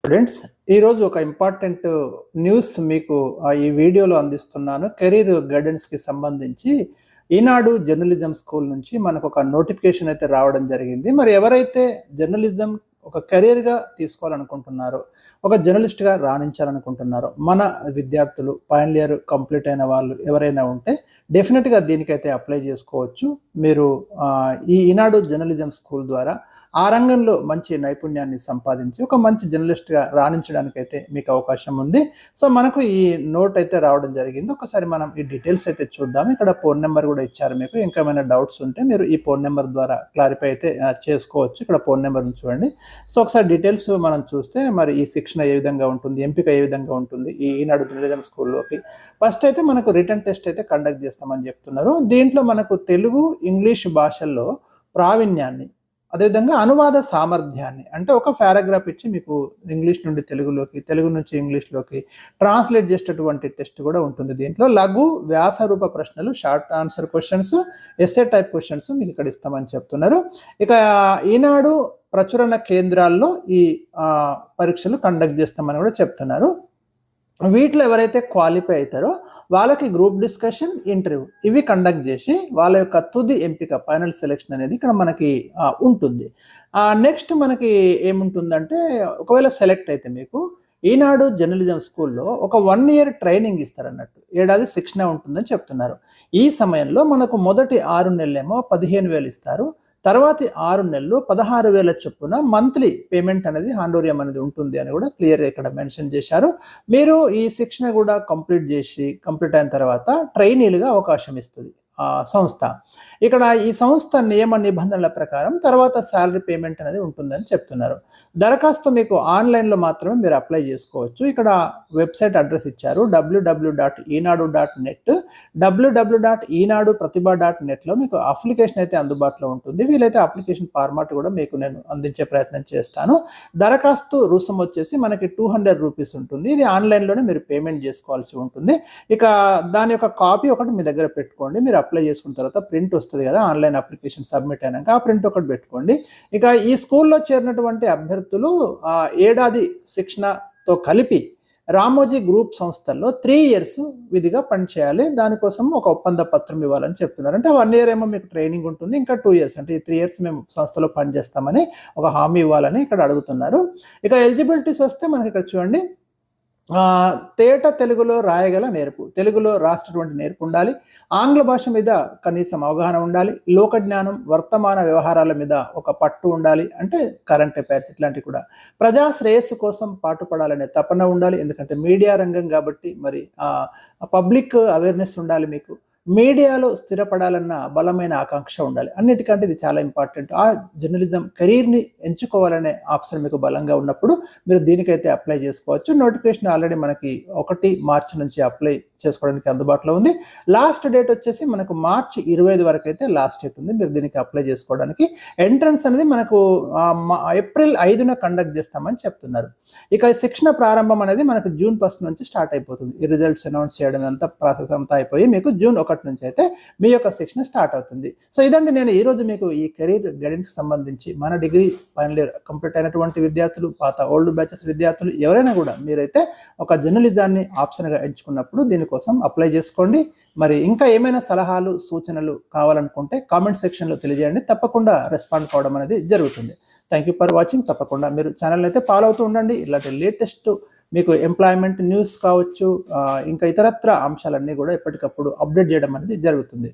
Students, ఈరోజు ఒక important news మీకు ఈ వీడియోలో అందిస్తున్నాను. కెరీర్ గైడెన్స్కి సంబంధించి ఈనాడు జర్నలిజం స్కూల్ నుంచి మనకు ఒక నోటిఫికేషన్ అయితే రావడం జరిగింది. మరి ఎవరైతే జర్నలిజం ఒక కెరీర్గా తీసుకోవాలనుకుంటున్నారో, ఒక జర్నలిస్ట్గా రాణించాలనుకుంటున్నారో, మన విద్యార్థులు ఫైనల్ ఇయర్ కంప్లీట్ అయిన వాళ్ళు ఎవరైనా ఉంటే డెఫినెట్గా దీనికైతే అప్లై చేసుకోవచ్చు. మీరు ఈ ఈనాడు జర్నలిజం స్కూల్ ద్వారా ఆ రంగంలో మంచి నైపుణ్యాన్ని సంపాదించి ఒక మంచి జర్నలిస్ట్గా రాణించడానికైతే మీకు అవకాశం ఉంది. సో మనకు ఈ నోట్ అయితే రావడం జరిగింది. ఒకసారి మనం ఈ డీటెయిల్స్ అయితే చూద్దాం. ఇక్కడ ఫోన్ నెంబర్ కూడా ఇచ్చారు. మీకు ఇంకా ఏమైనా డౌట్స్ ఉంటే మీరు ఈ ఫోన్ నెంబర్ ద్వారా క్లారిఫై అయితే చేసుకోవచ్చు. ఇక్కడ ఫోన్ నెంబర్ చూడండి. సో ఒకసారి డీటెయిల్స్ మనం చూస్తే మరి ఈ శిక్షణ ఏ విధంగా ఉంటుంది, ఎంపిక ఏ విధంగా ఉంటుంది ఈ ఈనాడు జర్నలిజం స్కూల్లోకి. ఫస్ట్ అయితే మనకు రిటర్న్ టెస్ట్ అయితే కండక్ట్ చేస్తామని చెప్తున్నారు. దీంట్లో మనకు తెలుగు, ఇంగ్లీష్ భాషల్లో ప్రావీణ్యాన్ని, అదేవిధంగా అనువాద సామర్థ్యాన్ని, అంటే ఒక పారాగ్రాఫ్ ఇచ్చి మీకు ఇంగ్లీష్ నుండి తెలుగులోకి, తెలుగు నుంచి ఇంగ్లీష్లోకి ట్రాన్స్లేట్ చేసేటటువంటి టెస్ట్ కూడా ఉంటుంది. దీంట్లో లఘు వ్యాసరూప ప్రశ్నలు, short answer questions, SA type questions మీకు ఇక్కడ ఇస్తామని చెప్తున్నారు. ఇక ఈనాడు ప్రచురణ కేంద్రాల్లో ఈ పరీక్షలు కండక్ట్ చేస్తామని కూడా చెప్తున్నారు. వీటిలో ఎవరైతే క్వాలిఫై అవుతారో వాళ్ళకి గ్రూప్ డిస్కషన్, ఇంటర్వ్యూ ఇవి కండక్ట్ చేసి వాళ్ళ యొక్క తుది ఎంపిక, ఫైనల్ సెలెక్షన్ అనేది ఇక్కడ మనకి ఉంటుంది. నెక్స్ట్ మనకి ఏముంటుందంటే, ఒకవేళ సెలెక్ట్ అయితే మీకు ఈనాడు జర్నలిజం స్కూల్లో ఒక 1 year ట్రైనింగ్ ఇస్తారన్నట్టు, ఏడాది శిక్షణ ఉంటుందని చెప్తున్నారు. ఈ సమయంలో మనకు మొదటి 6 నెలలేమో 15,000 ఇస్తారు. తర్వాతి 6 నెలలు 16,000 చొప్పున మంత్లీ పేమెంట్ అనేది, హాండోరియం అనేది ఉంటుంది అని కూడా క్లియర్గా ఇక్కడ మెన్షన్ చేశారు. మీరు ఈ శిక్షణ కూడా కంప్లీట్ అయిన తర్వాత ట్రైనీలుగా అవకాశం ఇస్తుంది సంస్థ. ఇక్కడ ఈ సంస్థ నియమ నిబంధనల ప్రకారం తర్వాత శాలరీ పేమెంట్ అనేది ఉంటుందని చెప్తున్నారు. దరఖాస్తు మీకు ఆన్లైన్లో మాత్రమే మీరు అప్లై చేసుకోవచ్చు. ఇక్కడ వెబ్సైట్ అడ్రస్ ఇచ్చారు, www.enadu.net, www.enadu.pratibha.netలో మీకు అప్లికేషన్ అయితే అందుబాటులో ఉంటుంది. వీలైతే అప్లికేషన్ ఫార్మాట్ కూడా మీకు నేను అందించే ప్రయత్నం చేస్తాను. దరఖాస్తు రుసుము వచ్చేసి మనకి 200 రూపీస్ ఉంటుంది. ఇది ఆన్లైన్లోనే మీరు పేమెంట్ చేసుకోవాల్సి ఉంటుంది. ఇక దాని యొక్క కాపీ ఒకటి మీ దగ్గర పెట్టుకోండి. మీరు అప్లై చేసుకున్న తర్వాత ప్రింట్ వస్తుంది కదా, ఆన్లైన్ అప్లికేషన్ సబ్మిట్ అయినాక ఆ ప్రింట్ ఒకటి పెట్టుకోండి. ఇక ఈ స్కూల్లో చేరినటువంటి అభ్యర్థులు ఏడాది శిక్షణతో కలిపి రామోజీ గ్రూప్ సంస్థల్లో 3 years విధిగా పనిచేయాలి. దానికోసం ఒక ఒప్పంద పత్రం ఇవ్వాలని చెప్తున్నారు. అంటే 1 year ఏమో మీకు ట్రైనింగ్ ఉంటుంది, ఇంకా 2 years అంటే ఈ 3 years మేము సంస్థలో పనిచేస్తామని ఒక హామీ ఇవ్వాలని ఇక్కడ అడుగుతున్నారు. ఇక ఎలిజిబిలిటీస్ వస్తే మనకి ఇక్కడ చూడండి, తేట తెలుగులో రాయగల నేర్పు, తెలుగులో రాసేటువంటి నేర్పు ఉండాలి. ఆంగ్ల భాష మీద కనీసం అవగాహన ఉండాలి. లోక జ్ఞానం, వర్తమాన వ్యవహారాల మీద ఒక పట్టు ఉండాలి, అంటే కరెంట్ అఫైర్స్ ఇట్లాంటివి కూడా. ప్రజా శ్రేయస్సు కోసం పాటుపడాలనే తపన ఉండాలి, ఎందుకంటే మీడియా రంగం కాబట్టి మరి పబ్లిక్ అవేర్నెస్ ఉండాలి. మీకు మీడియాలో స్థిరపడాలన్న బలమైన ఆకాంక్ష ఉండాలి. అన్నిటికంటే ఇది చాలా ఇంపార్టెంట్. ఆ జర్నలిజం కెరీర్ని ఎంచుకోవాలనే ఆప్షన్ మీకు బలంగా ఉన్నప్పుడు మీరు దీనికైతే అప్లై చేసుకోవచ్చు. నోటిఫికేషన్ ఆల్రెడీ మనకి 1 March నుంచి అప్లై చేసుకోవడానికి అందుబాటులో ఉంది. లాస్ట్ డేట్ వచ్చేసి మనకు March 25 వరకు అయితే లాస్ట్ డేట్ ఉంది మీరు దీనికి అప్లై చేసుకోవడానికి. ఎంట్రన్స్ అనేది మనకు April 5న కండక్ట్ చేస్తామని చెప్తున్నారు. ఇక శిక్షణ ప్రారంభం అనేది మనకు June 1 నుంచి స్టార్ట్ అయిపోతుంది. ఈ రిజల్ట్స్ అనౌన్స్ చేయడం అంతా ప్రాసెస్ అంతా అయిపోయి మీకు June 1 నుంచి అయితే మీ యొక్క శిక్షణ స్టార్ట్ అవుతుంది. సో ఇదండి నేను ఈరోజు మీకు ఈ కెరీర్ గైడెన్స్ సంబంధించి మన డిగ్రీ ఫైనల్ ఇయర్ కంప్లీట్ అయినటువంటి విద్యార్థులు, పాత ఓల్డ్ బ్యాచెస్ విద్యార్థులు ఎవరైనా కూడా మీరైతే ఒక జర్నలిజాన్ని ఆప్షన్గా ఎంచుకున్నప్పుడు దీనికోసం అప్లై చేసుకోండి. మరి ఇంకా ఏమైనా సలహాలు, సూచనలు కావాలనుకుంటే కామెంట్ సెక్షన్లో తెలియజేయండి. తప్పకుండా రెస్పాండ్ కావడం అనేది జరుగుతుంది. Thank you for watching. తప్పకుండా మీరు ఛానల్ అయితే ఫాలో అవుతూ ఉండండి. ఇలాంటి లేటెస్ట్ మీకు ఎంప్లాయ్మెంట్ న్యూస్ కావచ్చు, ఇంకా ఇతరత్ర అంశాలన్నీ కూడా ఎప్పటికప్పుడు అప్డేట్ చేయడం అనేది జరుగుతుంది.